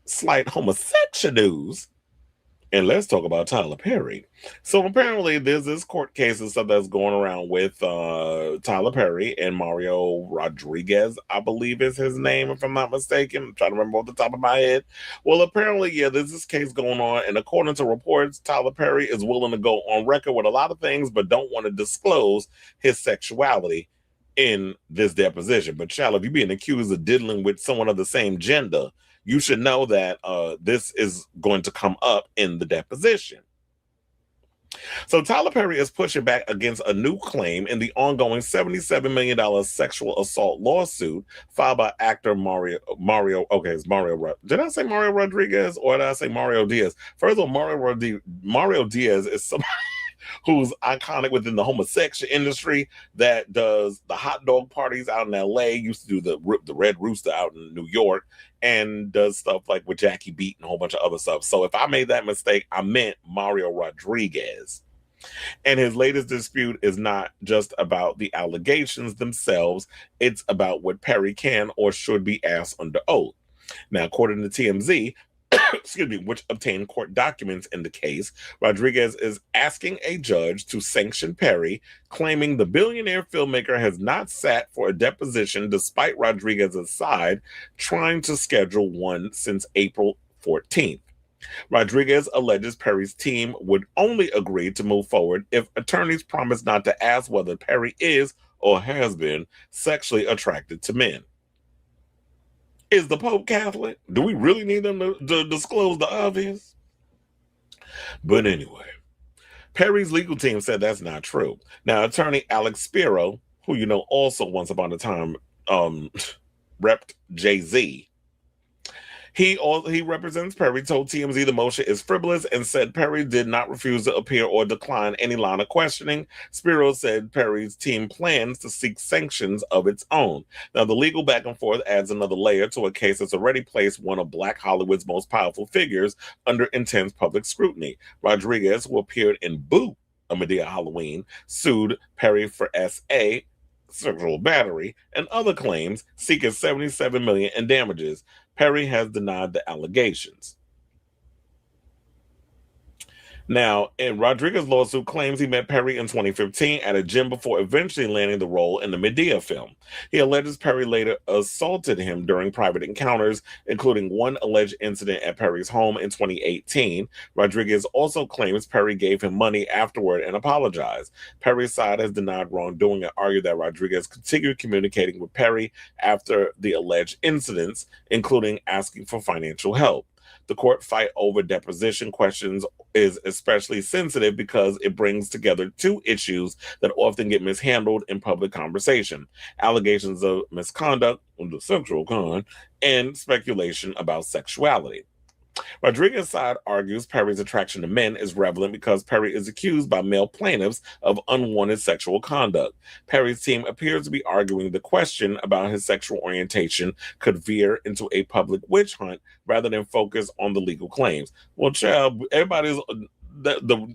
slight homosexual news, and let's talk about Tyler Perry. So apparently there's this court case and stuff that's going around with Tyler Perry and Mario Rodriguez, I believe is his name, if I'm not mistaken. I'm trying to remember off the top of my head. Well, apparently, yeah, there's this case going on, and according to reports, Tyler Perry is willing to go on record with a lot of things, but don't want to disclose his sexuality in this deposition. But child, if you're being accused of diddling with someone of the same gender, you should know that this is going to come up in the deposition. So Tyler Perry is pushing back against a new claim in the ongoing $77 million sexual assault lawsuit filed by actor Mario. Okay, it's Mario. Did I say Mario Rodriguez or did I say Mario Diaz? First of all, Mario Diaz is somebody who's iconic within the homosexual industry that does the hot dog parties out in LA, used to do the Red Rooster out in New York, and does stuff like with Jackie Beat and a whole bunch of other stuff. So if I made that mistake, I meant Mario Rodriguez. And his latest dispute is not just about the allegations themselves, it's about what Perry can or should be asked under oath. Now, according to TMZ, excuse me, which obtained court documents in the case, Rodriguez is asking a judge to sanction Perry, claiming the billionaire filmmaker has not sat for a deposition despite Rodriguez's side trying to schedule one since April 14th. Rodriguez alleges Perry's team would only agree to move forward if attorneys promise not to ask whether Perry is or has been sexually attracted to men. Is the Pope Catholic? Do we really need them to disclose the obvious? But anyway, Perry's legal team said that's not true. Now, attorney Alex Spiro, who you know also once upon a time repped Jay-Z, he represents Perry, told TMZ the motion is frivolous and said Perry did not refuse to appear or decline any line of questioning. Spiro said Perry's team plans to seek sanctions of its own. Now, the legal back and forth adds another layer to a case that's already placed one of Black Hollywood's most powerful figures under intense public scrutiny. Rodriguez, who appeared in Boo, a Madea Halloween, sued Perry for SA, sexual battery, and other claims, seeking $77 million in damages. Perry has denied the allegations. Now, in Rodriguez's lawsuit claims he met Perry in 2015 at a gym before eventually landing the role in the Medea film. He alleges Perry later assaulted him during private encounters, including one alleged incident at Perry's home in 2018. Rodriguez also claims Perry gave him money afterward and apologized. Perry's side has denied wrongdoing and argued that Rodriguez continued communicating with Perry after the alleged incidents, including asking for financial help. The court fight over deposition questions is especially sensitive because it brings together two issues that often get mishandled in public conversation: allegations of misconduct on the sexual con and speculation about sexuality. Rodriguez's side argues Perry's attraction to men is relevant because Perry is accused by male plaintiffs of unwanted sexual conduct. Perry's team appears to be arguing the question about his sexual orientation could veer into a public witch hunt rather than focus on the legal claims. Well, child, everybody's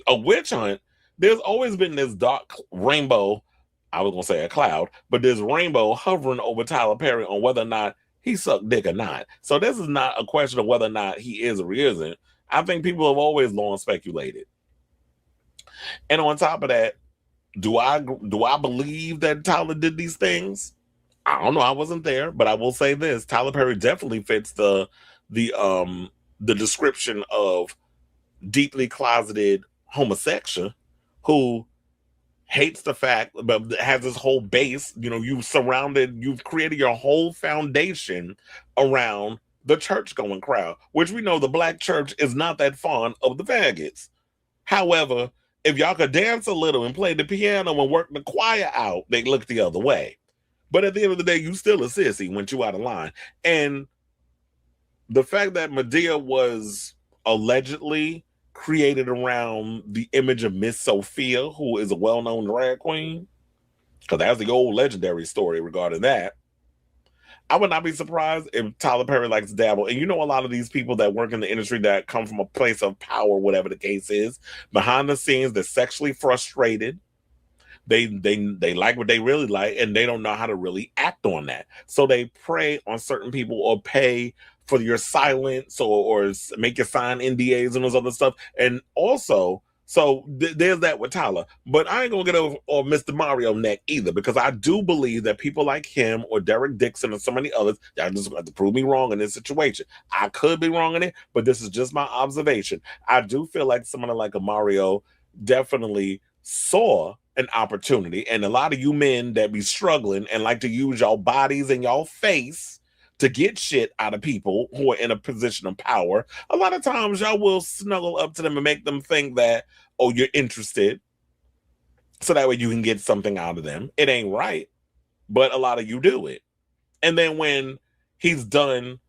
a witch hunt. There's always been this dark rainbow. I was gonna say a cloud, but this rainbow hovering over Tyler Perry on whether or not he sucked dick or not. So this is not a question of whether or not he is or he isn't. I think people have always long speculated. And on top of that, do I believe that Tyler did these things? I don't know. I wasn't there, but I will say this: Tyler Perry definitely fits the description of deeply closeted homosexual who hates the fact, but has this whole base. You know, you've created your whole foundation around the church going crowd, which we know the black church is not that fond of the faggots. However, if y'all could dance a little and play the piano and work the choir out, they look the other way. But at the end of the day, you still a sissy when you out of line. And the fact that Medea was allegedly created around the image of Miss Sophia, who is a well-known drag queen, because that's the old legendary story regarding that. I would not be surprised if Tyler Perry likes to dabble. And you know, a lot of these people that work in the industry that come from a place of power, whatever the case is, behind the scenes, they're sexually frustrated. They like what they really like, and they don't know how to really act on that. So they prey on certain people or pay for your silence or make you sign NDAs and those other stuff. And also, so there's that with Tyler. But I ain't gonna get over or Mr. Mario neck either, because I do believe that people like him or Derek Dixon and so many others, y'all just have to prove me wrong in this situation. I could be wrong in it, but this is just my observation. I do feel like someone like a Mario definitely saw an opportunity, and a lot of you men that be struggling and like to use y'all bodies and y'all face to get shit out of people who are in a position of power, a lot of times y'all will snuggle up to them and make them think that, oh, you're interested, so that way you can get something out of them. It ain't right, but a lot of you do it. And then when he's done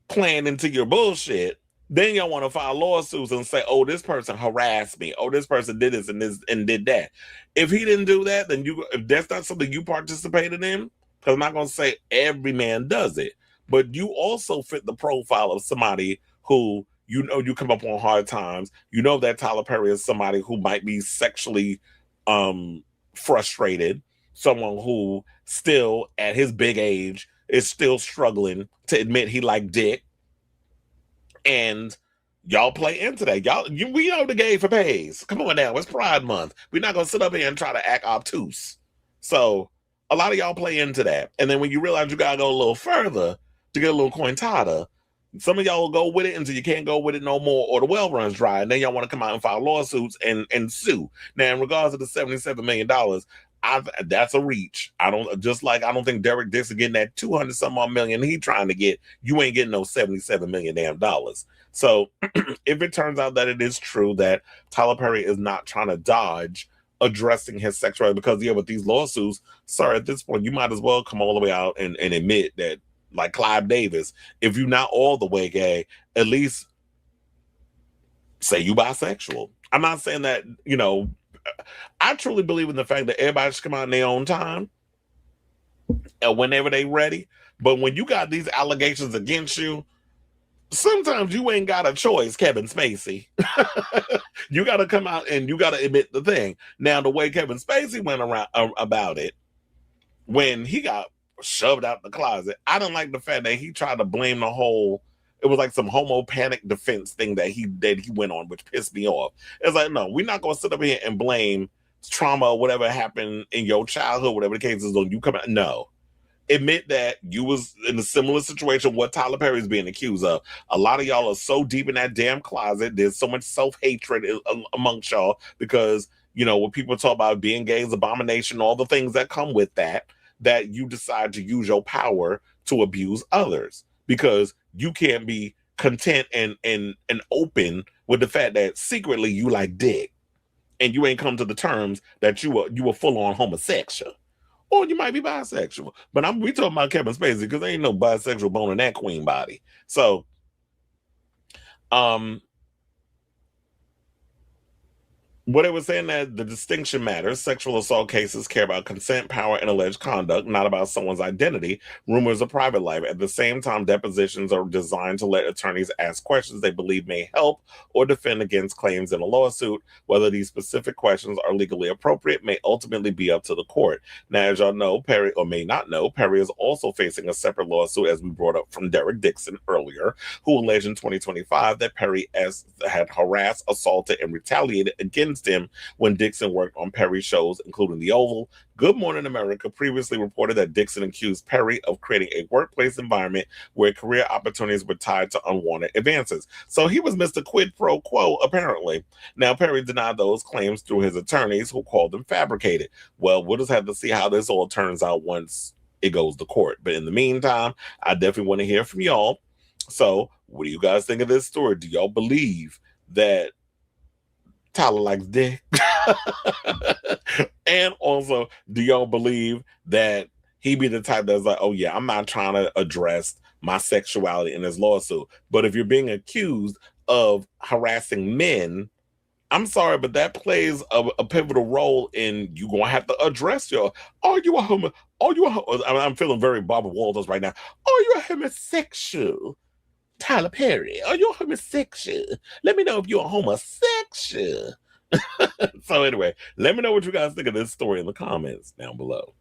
playing into your bullshit, then y'all want to file lawsuits and say, oh, this person harassed me. Oh, this person did this and did that. If he didn't do that, then if that's not something you participated in, because I'm not going to say every man does it, but you also fit the profile of somebody who, you know, you come up on hard times. You know that Tyler Perry is somebody who might be sexually frustrated, someone who still at his big age is still struggling to admit he liked dick. And y'all play into that. We know the game for pays. Come on now, it's Pride Month. We're not gonna sit up here and try to act obtuse. So a lot of y'all play into that. And then when you realize you gotta go a little further to get a little cointada, some of y'all will go with it until you can't go with it no more, or the well runs dry, and then y'all want to come out and file lawsuits and sue. Now, in regards to the $77 million, that's a reach. I don't think Derek Dixon getting that 200 some odd million he trying to get. You ain't getting no $77 million damn dollars. So if it turns out that it is true that Tyler Perry is not trying to dodge addressing his sexuality, because with these lawsuits, sir, at this point you might as well come all the way out and admit that, like Clive Davis, if you're not all the way gay, at least say you bisexual. I'm not saying that, I truly believe in the fact that everybody should come out in their own time and whenever they ready. But when you got these allegations against you, sometimes you ain't got a choice, Kevin Spacey. You got to come out and you got to admit the thing. Now, the way Kevin Spacey went around about it, when he got shoved out the closet, I don't like the fact that he tried to blame the whole, it was like some homo panic defense thing that he went on, which pissed me off. It's like, no, we're not going to sit up here and blame trauma or whatever happened in your childhood, whatever the case is, on you come out. No. Admit that you was in a similar situation what Tyler Perry is being accused of. A lot of y'all are so deep in that damn closet. There's so much self-hatred amongst y'all because, when people talk about being gay is abomination, all the things that come with that you decide to use your power to abuse others because you can't be content and open with the fact that secretly you like dick and you ain't come to the terms that you were full on homosexual. Or you might be bisexual. But we talking about Kevin Spacey because there ain't no bisexual bone in that queen body. So, what it was saying that the distinction matters. Sexual assault cases care about consent, power, and alleged conduct, not about someone's identity, rumors, or private life. At the same time, depositions are designed to let attorneys ask questions they believe may help or defend against claims in a lawsuit. Whether these specific questions are legally appropriate may ultimately be up to the court. Now, as y'all know, Perry, or may not know, Perry is also facing a separate lawsuit, as we brought up from Derek Dixon earlier, who alleged in 2025 that Perry had harassed, assaulted, and retaliated against him when Dixon worked on Perry shows, including The Oval. Good Morning America previously reported that Dixon accused Perry of creating a workplace environment where career opportunities were tied to unwanted advances. So he was Mr. Quid Pro Quo, apparently. Now, Perry denied those claims through his attorneys, who called them fabricated. Well, we'll just have to see how this all turns out once it goes to court. But in the meantime, I definitely want to hear from y'all. So, what do you guys think of this story? Do y'all believe that Tyler likes dick? And also, do y'all believe that he be the type that's like, oh yeah, I'm not trying to address my sexuality in this lawsuit, but if you're being accused of harassing men, I'm sorry, but that plays a pivotal role in you gonna have to address I'm feeling very Barbara Walters right now. Are you a homosexual? Tyler Perry, are you a homosexual? Let me know if you're a homosexual. So anyway, let me know what you guys think of this story in the comments down below.